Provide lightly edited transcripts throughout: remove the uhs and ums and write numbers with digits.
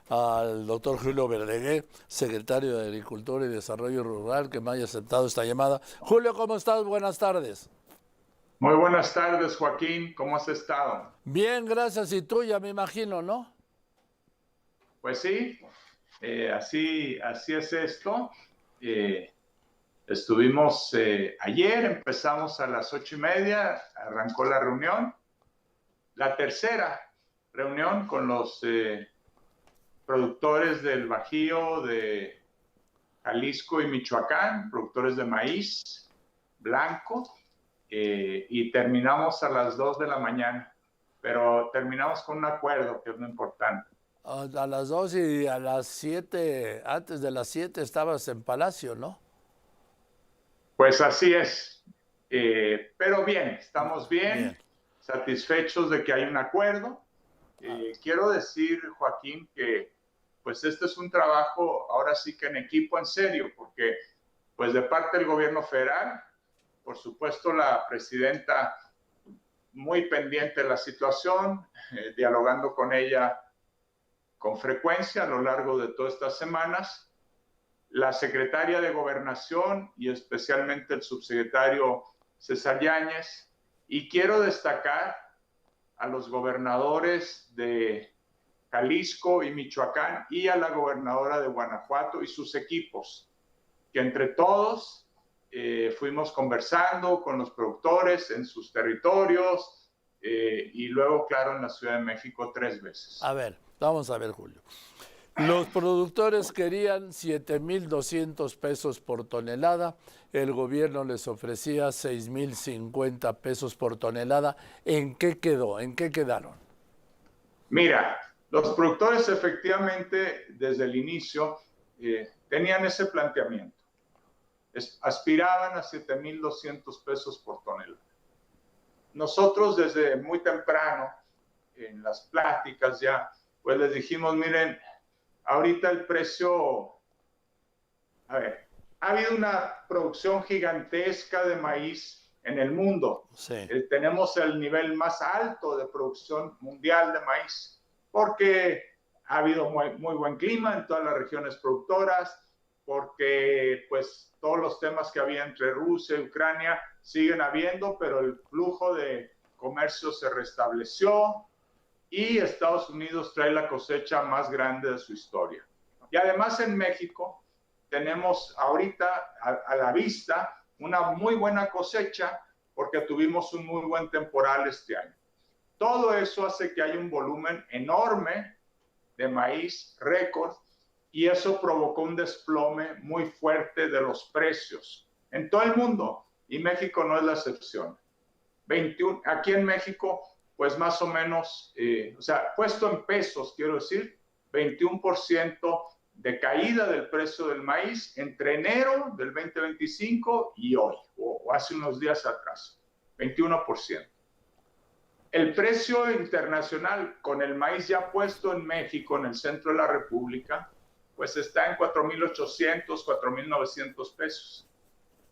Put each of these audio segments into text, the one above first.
al doctor Julio Verdeguer, secretario de Agricultura y Desarrollo Rural, que me haya aceptado esta llamada. Julio, ¿cómo estás? Buenas tardes. Muy buenas tardes, Joaquín. ¿Cómo has estado? Bien, gracias. Y tú, ya me imagino, ¿no? Pues sí, así es esto. Eh, ayer, empezamos a las 8:30, arrancó la reunión, la tercera reunión con los productores del Bajío, de Jalisco y Michoacán, productores de maíz blanco, y terminamos a las 2 de la mañana, pero terminamos con un acuerdo, que es lo importante. A las 2 y a las 7, antes de las 7 estabas en Palacio, ¿no? Pues así es, pero bien, estamos Bien. bien, satisfechos de que hay un acuerdo. Quiero decir, Joaquín, que pues este es un trabajo ahora sí que en equipo, en serio, porque pues de parte del gobierno federal, por supuesto la presidenta muy pendiente de la situación, dialogando con ella con frecuencia a lo largo de todas estas semanas, la secretaria de Gobernación y especialmente el subsecretario César Yáñez, y quiero destacar a los gobernadores de Jalisco y Michoacán y a la gobernadora de Guanajuato y sus equipos, que entre todos fuimos conversando con los productores en sus territorios y luego, claro, en la Ciudad de México 3 veces. A ver, vamos a ver, Julio. Los productores querían 7,200 pesos por tonelada, el gobierno les ofrecía 6,050 pesos por tonelada. ¿En qué quedó? ¿En qué quedaron? Mira, los productores efectivamente desde el inicio tenían ese planteamiento. Aspiraban a 7,200 pesos por tonelada. Nosotros desde muy temprano, en las pláticas ya, pues les dijimos, miren, ahorita el precio, a ver, ha habido una producción gigantesca de maíz en el mundo. Sí. Tenemos el nivel más alto de producción mundial de maíz, porque ha habido muy buen clima en todas las regiones productoras, porque pues todos los temas que había entre Rusia y Ucrania siguen habiendo, pero el flujo de comercio se restableció y Estados Unidos trae la cosecha más grande de su historia. Y además en México tenemos ahorita a la vista una muy buena cosecha porque tuvimos un muy buen temporal este año. Todo eso hace que haya un volumen enorme de maíz, récord, y eso provocó un desplome muy fuerte de los precios en todo el mundo, y México no es la excepción. 21, aquí en México, pues más o menos, o sea, puesto en pesos, quiero decir, 21% de caída del precio del maíz entre enero del 2025 y hoy, o hace unos días atrás, 21%. El precio internacional con el maíz ya puesto en México, en el centro de la República, pues está en 4,800, 4,900 pesos.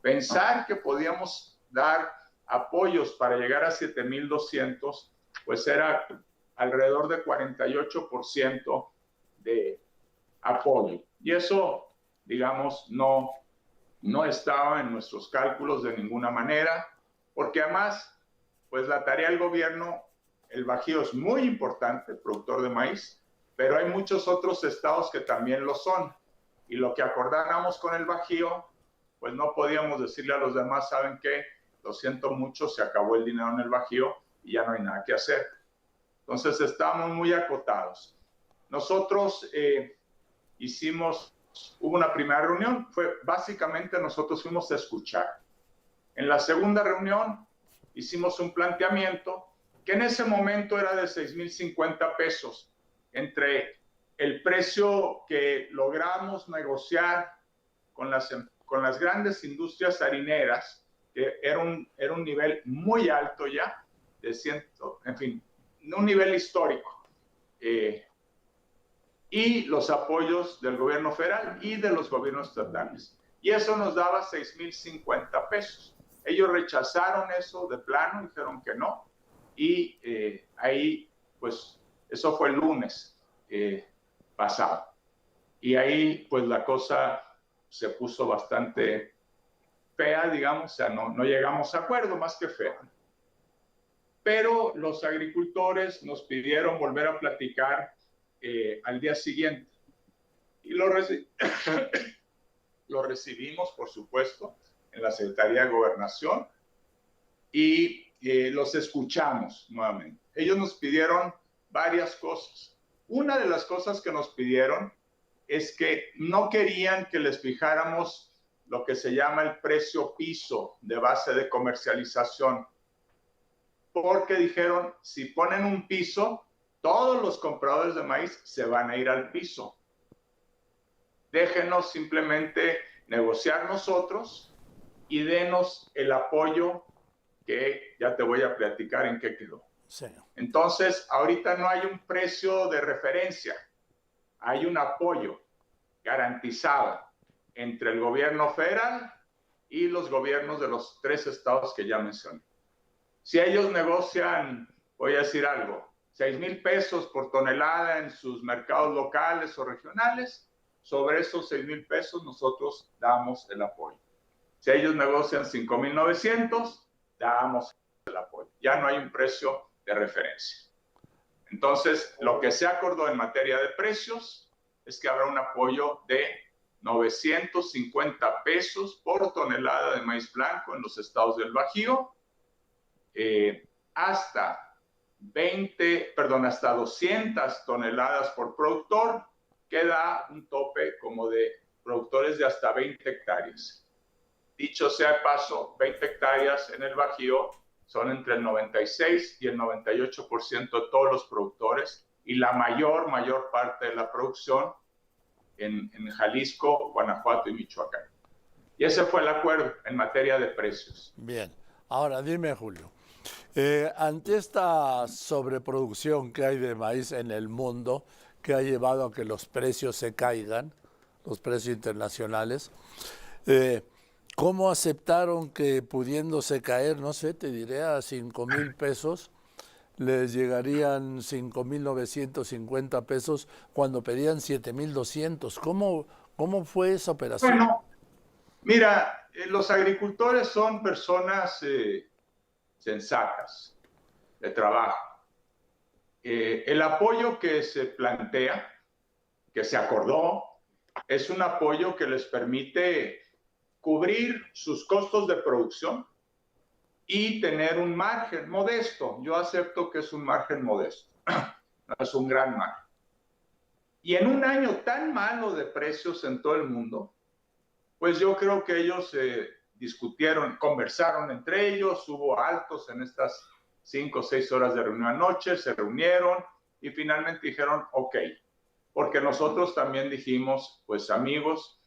Pensar que podíamos dar apoyos para llegar a 7,200, pues era alrededor de 48% de apoyo. Y eso, digamos, no estaba en nuestros cálculos de ninguna manera, porque además, pues la tarea del gobierno, el Bajío es muy importante, productor de maíz, pero hay muchos otros estados que también lo son. Y lo que acordáramos con el Bajío, pues no podíamos decirle a los demás, ¿saben qué? Lo siento mucho, se acabó el dinero en el Bajío y ya no hay nada que hacer. Entonces estábamos muy acotados. Nosotros hubo una primera reunión, básicamente nosotros fuimos a escuchar. En la segunda reunión hicimos un planteamiento que en ese momento era de 6,050 pesos, entre el precio que logramos negociar con las grandes industrias harineras, que era un nivel muy alto ya, en fin, un nivel histórico, y los apoyos del gobierno federal y de los gobiernos estatales. Y eso nos daba 6,050 pesos. Ellos rechazaron eso de plano, dijeron que no, y ahí, pues, eso fue el lunes. pasado. Y ahí pues la cosa se puso bastante fea, digamos, o sea, no llegamos a acuerdo, más que fea. Pero los agricultores nos pidieron volver a platicar al día siguiente. Y lo recibimos, por supuesto, en la Secretaría de Gobernación y los escuchamos nuevamente. Ellos nos pidieron varias cosas. Una de las cosas que nos pidieron es que no querían que les fijáramos lo que se llama el precio piso de base de comercialización, porque dijeron, si ponen un piso, todos los compradores de maíz se van a ir al piso. Déjenos simplemente negociar nosotros y denos el apoyo que ya te voy a platicar en qué quedó. Sí. Entonces, ahorita no hay un precio de referencia, hay un apoyo garantizado entre el gobierno federal y los gobiernos de los 3 estados que ya mencioné. Si ellos negocian, voy a decir algo, 6,000 pesos por tonelada en sus mercados locales o regionales, sobre esos 6,000 pesos nosotros damos el apoyo. Si ellos negocian 5,900, damos el apoyo. Ya no hay un precio de referencia. Entonces, lo que se acordó en materia de precios es que habrá un apoyo de 950 pesos por tonelada de maíz blanco en los estados del Bajío, hasta 200 toneladas por productor, que da un tope como de productores de hasta 20 hectáreas. Dicho sea de paso, 20 hectáreas en el Bajío son entre el 96 y el 98% de todos los productores y la mayor parte de la producción en Jalisco, Guanajuato y Michoacán. Y ese fue el acuerdo en materia de precios. Bien. Ahora, dime, Julio, ante esta sobreproducción que hay de maíz en el mundo, que ha llevado a que los precios se caigan, los precios internacionales, ¿cómo aceptaron que pudiéndose caer, no sé, te diré a 5,000 pesos, les llegarían 5,950 pesos cuando pedían 7,200? ¿Cómo fue esa operación? Bueno, mira, los agricultores son personas sensatas, de trabajo. El apoyo que se plantea, que se acordó, es un apoyo que les permite cubrir sus costos de producción y tener un margen modesto. Yo acepto que es un margen modesto, no es un gran margen. Y en un año tan malo de precios en todo el mundo, pues yo creo que ellos discutieron, conversaron entre ellos, hubo altos en estas 5 o 6 horas de reunión anoche, se reunieron y finalmente dijeron, ok, porque nosotros también dijimos, pues amigos,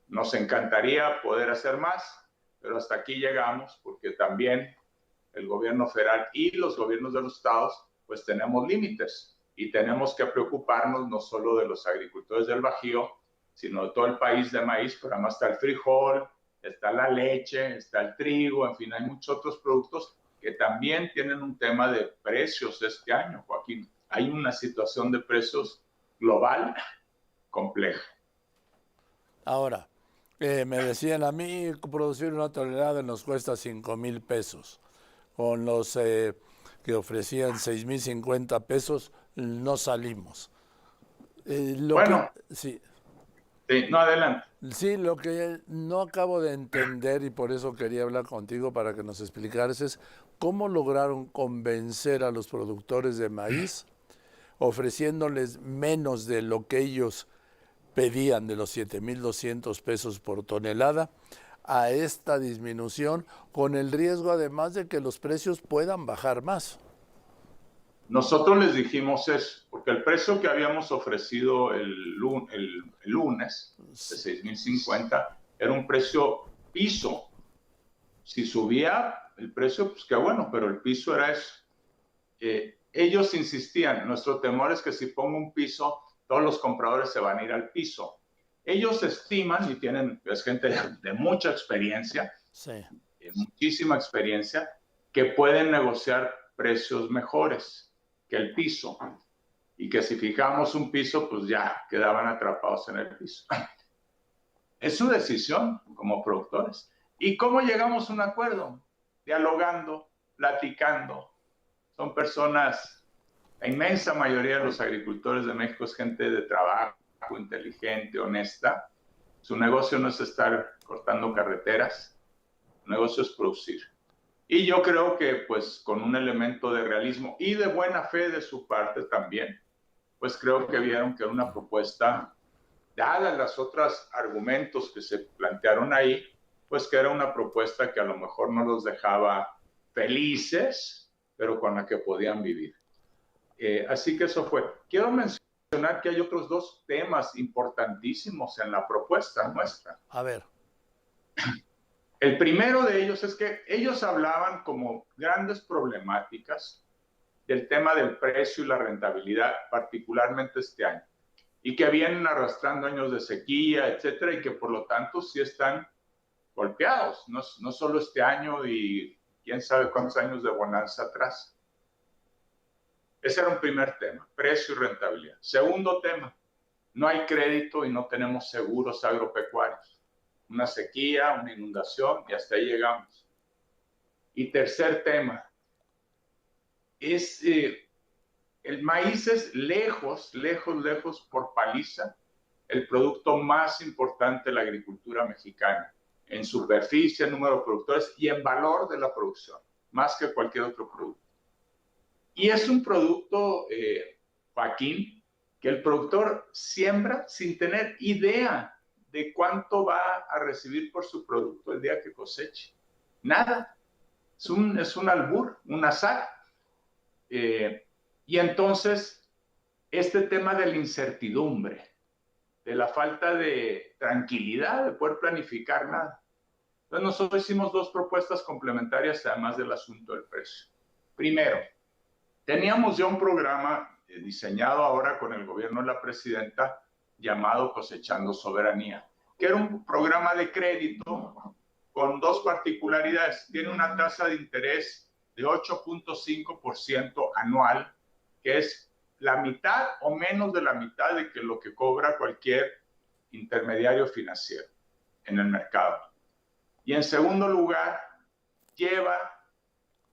nos encantaría poder hacer más, pero hasta aquí llegamos porque también el gobierno federal y los gobiernos de los estados, pues tenemos límites y tenemos que preocuparnos no solo de los agricultores del Bajío, sino de todo el país de maíz, pero además está el frijol, está la leche, está el trigo, en fin, hay muchos otros productos que también tienen un tema de precios este año, Joaquín. Hay una situación de precios global compleja. Ahora, me decían a mí, producir una tonelada nos cuesta 5,000 pesos. Con los que ofrecían 6,050 pesos, no salimos. Sí. Sí, no, adelante. Sí, lo que no acabo de entender y por eso quería hablar contigo para que nos explicaras es cómo lograron convencer a los productores de maíz ofreciéndoles menos de lo que ellos pedían de los 7,200 pesos por tonelada a esta disminución, con el riesgo además de que los precios puedan bajar más. Nosotros les dijimos eso, porque el precio que habíamos ofrecido el lunes, de 6,050, era un precio piso. Si subía el precio, pues qué bueno, pero el piso era eso. Ellos insistían, nuestro temor es que si pongo un piso, todos los compradores se van a ir al piso. Ellos estiman, y es gente de mucha experiencia, sí, muchísima experiencia, que pueden negociar precios mejores que el piso. y que si fijamos un piso, pues ya quedaban atrapados en el piso. Es su decisión como productores. ¿Y cómo llegamos a un acuerdo? Dialogando, platicando. Son personas, la inmensa mayoría de los agricultores de México es gente de trabajo, inteligente, honesta. Su negocio no es estar cortando carreteras, su negocio es producir. Y yo creo que pues con un elemento de realismo y de buena fe de su parte también, pues creo que vieron que era una propuesta, dadas las otros argumentos que se plantearon ahí, pues que era una propuesta que a lo mejor no los dejaba felices, pero con la que podían vivir. Así que eso fue. Quiero mencionar que hay otros dos temas importantísimos en la propuesta nuestra. A ver. El primero de ellos es que ellos hablaban como grandes problemáticas del tema del precio y la rentabilidad, particularmente este año, y que vienen arrastrando años de sequía, etcétera, y que por lo tanto sí están golpeados, no solo este año y quién sabe cuántos años de bonanza atrás. Ese era un primer tema, precio y rentabilidad. Segundo tema, no hay crédito y no tenemos seguros agropecuarios. Una sequía, una inundación y hasta ahí llegamos. Y tercer tema, el maíz es lejos por paliza el producto más importante de la agricultura mexicana, en superficie, en número de productores y en valor de la producción, más que cualquier otro producto. Y es un producto, Joaquín, que el productor siembra sin tener idea de cuánto va a recibir por su producto el día que coseche. Nada. Es un albur, un azar. Y entonces, este tema de la incertidumbre, de la falta de tranquilidad, de poder planificar nada. Entonces, nosotros hicimos dos propuestas complementarias, además del asunto del precio. Primero, teníamos ya un programa diseñado ahora con el gobierno de la presidenta, llamado Cosechando Soberanía, que era un programa de crédito con dos particularidades. Tiene una tasa de interés de 8.5% anual, que es la mitad o menos de la mitad de lo que cobra cualquier intermediario financiero en el mercado. Y en segundo lugar, lleva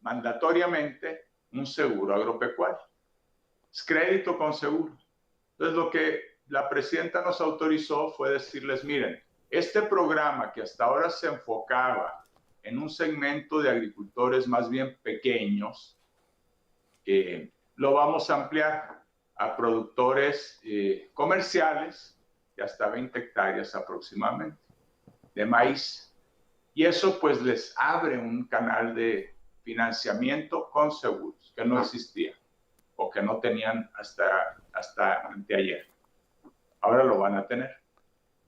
mandatoriamente un seguro agropecuario. Es crédito con seguro. Entonces, lo que la presidenta nos autorizó fue decirles, miren, este programa que hasta ahora se enfocaba en un segmento de agricultores más bien pequeños, lo vamos a ampliar a productores comerciales de hasta 20 hectáreas aproximadamente de maíz. Y eso pues les abre un canal de financiamiento con seguros que no existía o que no tenían hasta anteayer. Ahora lo van a tener.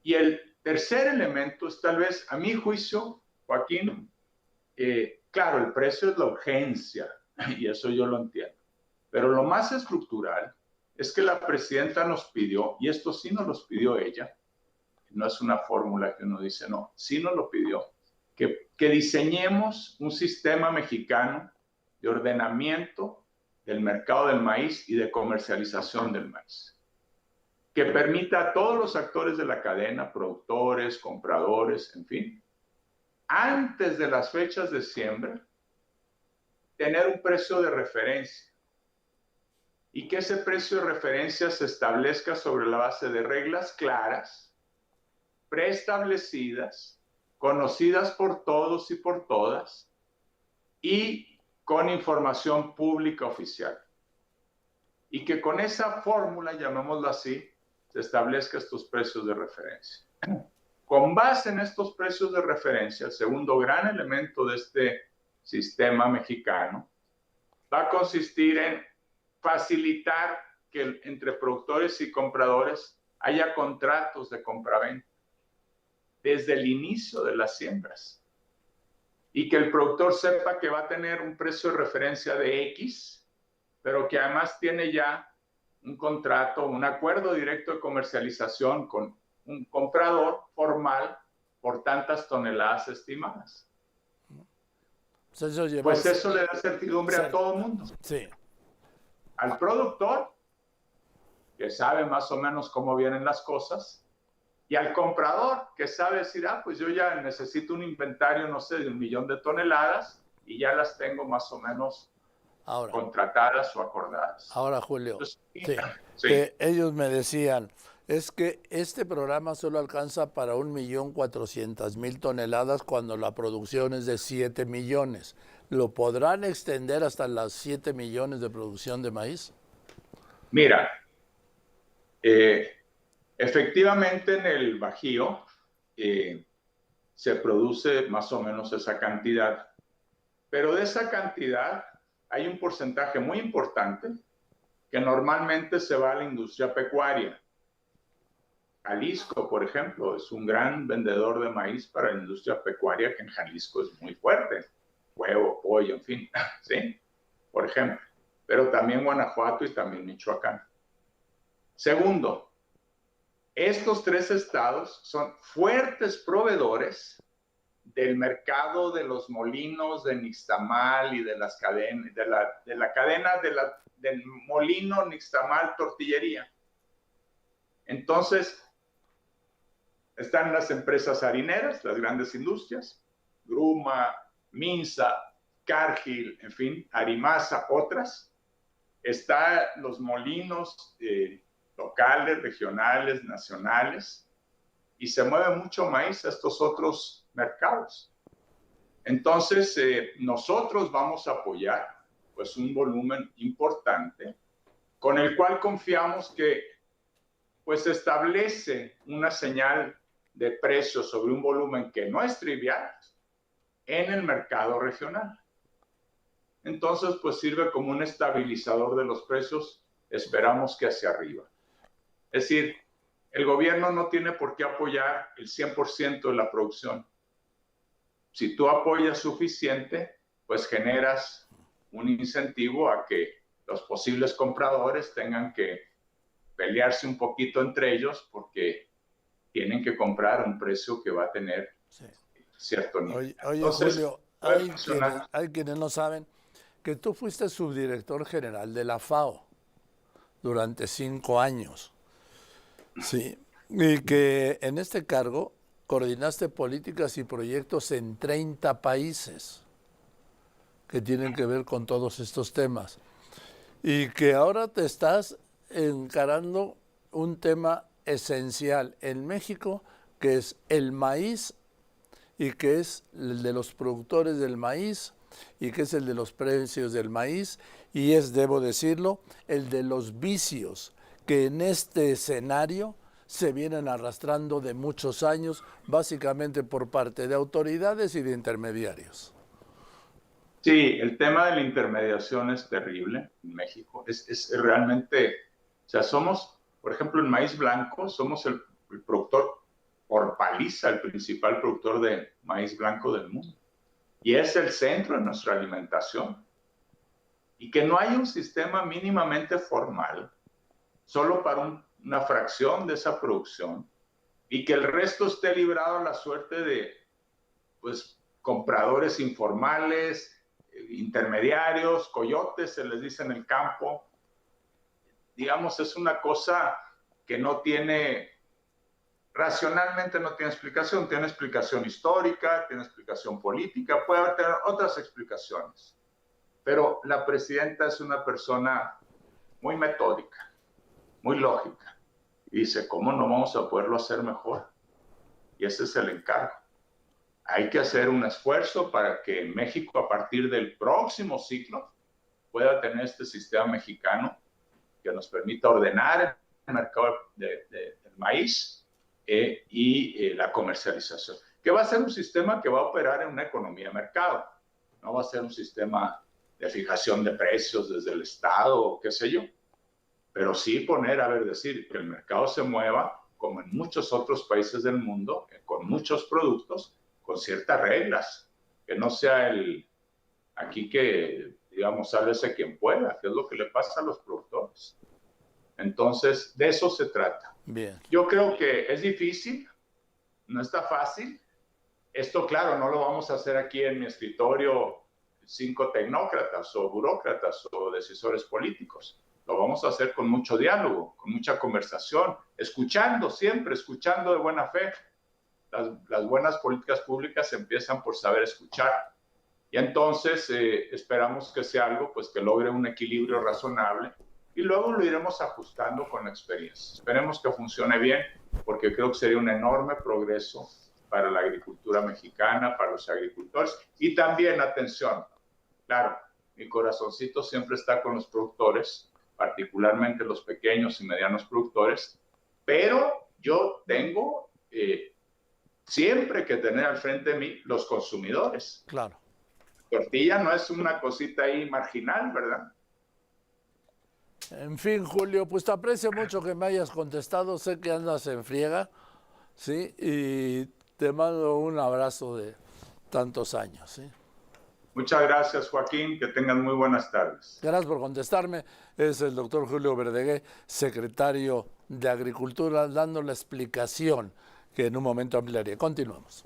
Y el tercer elemento es tal vez, a mi juicio, Joaquín, claro, el precio es la urgencia y eso yo lo entiendo. Pero lo más estructural es que la presidenta nos pidió, y esto sí nos lo pidió ella, no es una fórmula que uno dice, no, sí nos lo pidió, que diseñemos un sistema mexicano de ordenamiento del mercado del maíz y de comercialización del maíz, que permita a todos los actores de la cadena, productores, compradores, en fin, antes de las fechas de siembra, tener un precio de referencia y que ese precio de referencia se establezca sobre la base de reglas claras, preestablecidas, conocidas por todos y por todas, y con información pública oficial. Y que con esa fórmula, llamémoslo así, se establezca estos precios de referencia. Con base en estos precios de referencia, el segundo gran elemento de este sistema mexicano va a consistir en facilitar que entre productores y compradores haya contratos de compraventa desde el inicio de las siembras y que el productor sepa que va a tener un precio de referencia de X, pero que además tiene ya un contrato, un acuerdo directo de comercialización con un comprador formal por tantas toneladas estimadas. Pues eso le da certidumbre a todo el mundo. Sí. Al productor que sabe más o menos cómo vienen las cosas, y al comprador, que sabe decir, pues yo ya necesito un inventario, no sé, de 1 millón de toneladas, y ya las tengo más o menos contratadas o acordadas. Ahora, Julio, entonces, sí. Que ellos me decían, es que este programa solo alcanza para 1.400.000 toneladas cuando la producción es de 7 millones. ¿Lo podrán extender hasta las 7 millones de producción de maíz? Mira, efectivamente en el Bajío se produce más o menos esa cantidad, pero de esa cantidad hay un porcentaje muy importante que normalmente se va a la industria pecuaria. Jalisco, por ejemplo, es un gran vendedor de maíz para la industria pecuaria, que en Jalisco es muy fuerte. Huevo, pollo, en fin, ¿sí? Por ejemplo. Pero también Guanajuato y también Michoacán. Segundo, estos 3 estados son fuertes proveedores del mercado de los molinos de nixtamal y de las cadenas, de la cadena del molino nixtamal tortillería. Entonces, están las empresas harineras, las grandes industrias, Gruma, Minsa, Cargill, en fin, Arimasa, otras. Están los molinos locales, regionales, nacionales, y se mueve mucho maíz a estos otros mercados. Entonces, nosotros vamos a apoyar pues un volumen importante con el cual confiamos que pues establece una señal de precio sobre un volumen que no es trivial en el mercado regional. Entonces, pues sirve como un estabilizador de los precios, esperamos que hacia arriba. Es decir, el gobierno no tiene por qué apoyar el 100% de la producción. Si tú apoyas suficiente, pues generas un incentivo a que los posibles compradores tengan que pelearse un poquito entre ellos porque tienen que comprar a un precio que va a tener cierto nivel. Oye entonces, Julio, hay quienes no saben que tú fuiste subdirector general de la FAO durante 5 años. Sí, y que en este cargo coordinaste políticas y proyectos en 30 países que tienen que ver con todos estos temas. Y que ahora te estás encarando un tema esencial en México, que es el maíz, y que es el de los productores del maíz, y que es el de los precios del maíz, y es, debo decirlo, el de los vicios que en este escenario se vienen arrastrando de muchos años, básicamente por parte de autoridades y de intermediarios. Sí, el tema de la intermediación es terrible en México. Es realmente, o sea, somos, por ejemplo, en maíz blanco, somos el productor por paliza, el principal productor de maíz blanco del mundo. Y es el centro de nuestra alimentación. Y que no hay un sistema mínimamente formal, solo para una fracción de esa producción, y que el resto esté librado a la suerte de, pues, compradores informales, intermediarios, coyotes, se les dice en el campo. Digamos, es una cosa que no tiene, racionalmente no tiene explicación histórica, tiene explicación política, puede haber otras explicaciones. Pero la presidenta es una persona muy metódica, muy lógica. Y dice, ¿cómo no vamos a poderlo hacer mejor? Y ese es el encargo. Hay que hacer un esfuerzo para que México, a partir del próximo ciclo, pueda tener este sistema mexicano que nos permita ordenar el mercado del maíz y la comercialización. Que va a ser un sistema que va a operar en una economía de mercado. No va a ser un sistema de fijación de precios desde el Estado o qué sé yo. Pero sí decir que el mercado se mueva, como en muchos otros países del mundo, con muchos productos, con ciertas reglas, que no sea aquí que, digamos, sálvese quien pueda, que es lo que le pasa a los productores. Entonces, de eso se trata. Bien. Yo creo que es difícil, no está fácil. Esto, claro, no lo vamos a hacer aquí en mi escritorio 5 tecnócratas o burócratas o decisores políticos. Lo vamos a hacer con mucho diálogo, con mucha conversación, escuchando siempre, escuchando de buena fe. Las buenas políticas públicas empiezan por saber escuchar. Y entonces esperamos que sea algo pues, que logre un equilibrio razonable y luego lo iremos ajustando con la experiencia. Esperemos que funcione bien, porque creo que sería un enorme progreso para la agricultura mexicana, para los agricultores. Y también, atención, claro, mi corazoncito siempre está con los productores, particularmente los pequeños y medianos productores, pero yo tengo siempre que tener al frente de mí los consumidores. Claro. Tortilla no es una cosita ahí marginal, ¿verdad? En fin, Julio, pues te aprecio mucho que me hayas contestado. Sé que andas en friega, ¿sí? Y te mando un abrazo de tantos años, ¿sí? Muchas gracias, Joaquín. Que tengan muy buenas tardes. Gracias por contestarme. Es el doctor Julio Verdegué, secretario de Agricultura, dando la explicación que en un momento ampliaré. Continuamos.